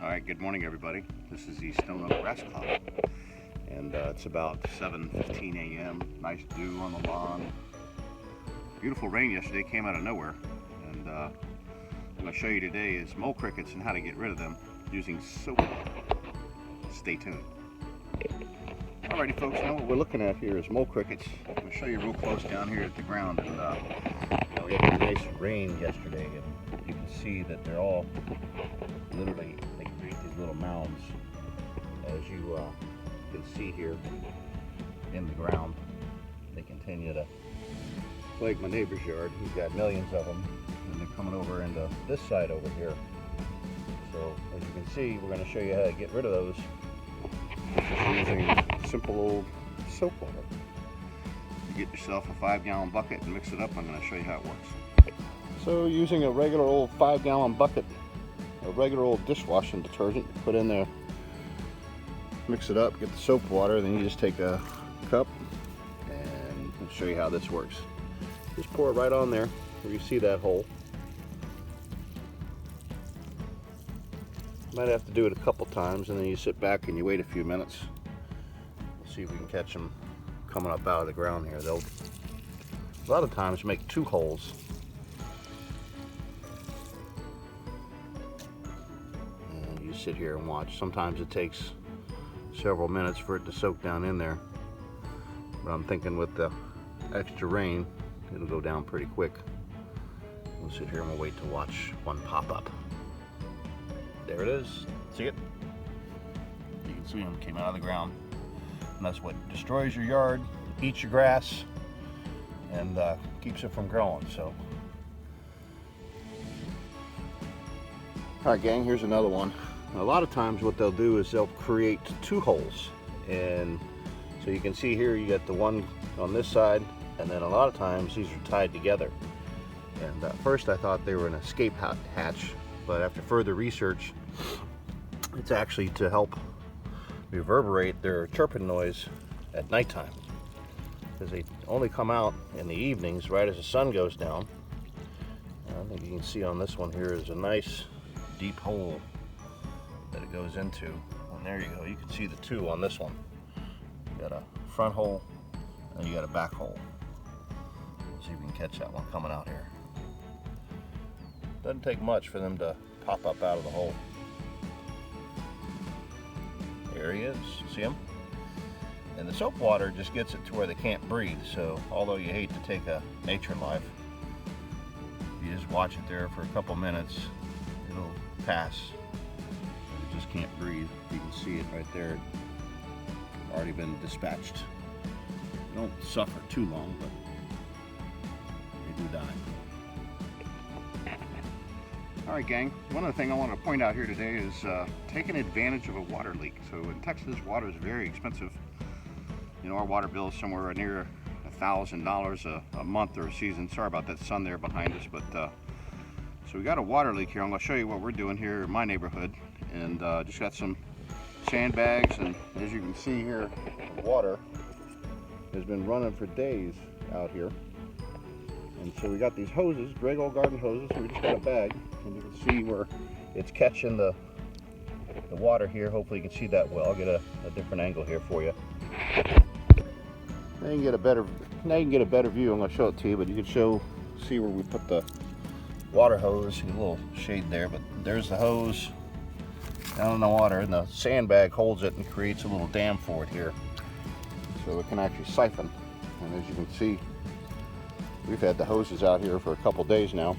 Alright, good morning everybody. This is the Stone Oak Grass Club. And it's about 7:15 a.m. Nice dew on the lawn. Beautiful rain yesterday, came out of nowhere. And I'm going to show you today is mole crickets and how to get rid of them using soap water. Stay tuned. Alrighty folks, now what we're looking at here is mole crickets. I'm going to show you real close down here at the ground. And we had a nice rain yesterday and you can see that they're all literally, they create these little mounds, as you can see here in the ground. They continue to plague my neighbor's yard. He's got millions of them, and they're coming over into this side over here. So as you can see, we're going to show you how to get rid of those just using simple old soap water. You get yourself a 5-gallon bucket and mix it up. I'm going to show you how it works. So using a regular old 5-gallon bucket, a regular old dishwashing detergent, you put in there, mix it up, get the soap water, then you just take a cup, and I'll show you how this works. Just pour it right on there where you see that hole. Might have to do it a couple times, and then you sit back and you wait a few minutes. We'll see if we can catch them coming up out of the ground here. They'll a lot of times make 2 holes. Sit here and watch. Sometimes it takes several minutes for it to soak down in there, but I'm thinking with the extra rain it'll go down pretty quick. We'll sit here and we'll wait to watch one pop up. There it is. See it? You can see them came out of the ground, and that's what destroys your yard, eats your grass, and keeps it from growing. So alright gang, here's another one. A lot of times what they'll do is they'll create 2 holes, and so you can see here you got the one on this side, and then a lot of times these are tied together. And at first I thought they were an escape hatch, but after further research it's actually to help reverberate their chirping noise at nighttime, because they only come out in the evenings right as the sun goes down. I think you can see on this one here is a nice deep hole that it goes into, and there you go, you can see the 2 on this one. You got a front hole and you got a back hole. Let's see if we can catch that one coming out here. Doesn't take much for them to pop up out of the hole. There he is, see him? And the soap water just gets it to where they can't breathe, so although you hate to take a nature life, you just watch it there for a couple minutes, it'll pass. Just can't breathe. You can see it right there. Already been dispatched. They don't suffer too long, but they do die. Alright gang, one other thing I want to point out here today is taking advantage of a water leak. So in Texas, water is very expensive. You know, our water bill is somewhere near $1,000 a month or a season. Sorry about that sun there behind us, but so we got a water leak here. I'm going to show you what we're doing here in my neighborhood. And just got some sandbags, and as you can see here, the water has been running for days out here. And so we got these hoses, regular garden hoses, so we just got a bag, and you can see where it's catching the water here. Hopefully you can see that well. I'll get a different angle here for you. Now you can get a better view. I'm going to show it to you, but you can see where we put the water hose. See a little shade there, but there's the hose down in the water, and the sandbag holds it and creates a little dam for it here, so it can actually siphon. And as you can see, we've had the hoses out here for a couple days now,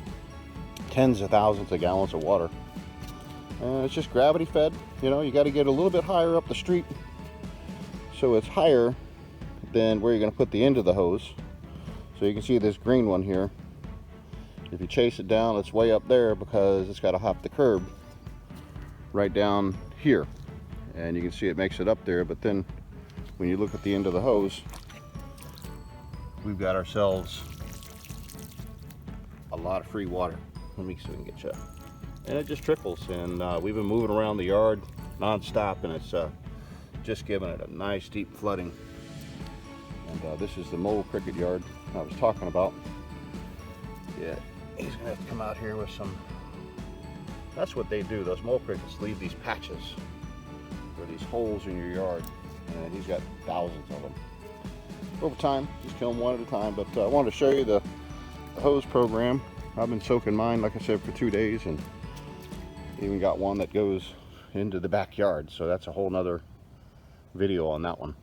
tens of thousands of gallons of water, and it's just gravity fed. You know, you got to get a little bit higher up the street, so it's higher than where you're going to put the end of the hose. So you can see this green one here. If you chase it down, it's way up there because it's got to hop the curb right down here, and you can see it makes it up there. But then when you look at the end of the hose, we've got ourselves a lot of free water. Let me see if we can get you, and it just trickles, and we've been moving around the yard non-stop, and it's just giving it a nice deep flooding. And this is the mole cricket yard I was talking about. Yeah, he's gonna have to come out here with some That's what they do. Those mole crickets leave these patches or these holes in your yard, and he's got thousands of them. Over time, just kill them one at a time. But I wanted to show you the hose program. I've been soaking mine, like I said, for 2 days, and even got one that goes into the backyard. So that's a whole nother video on that one.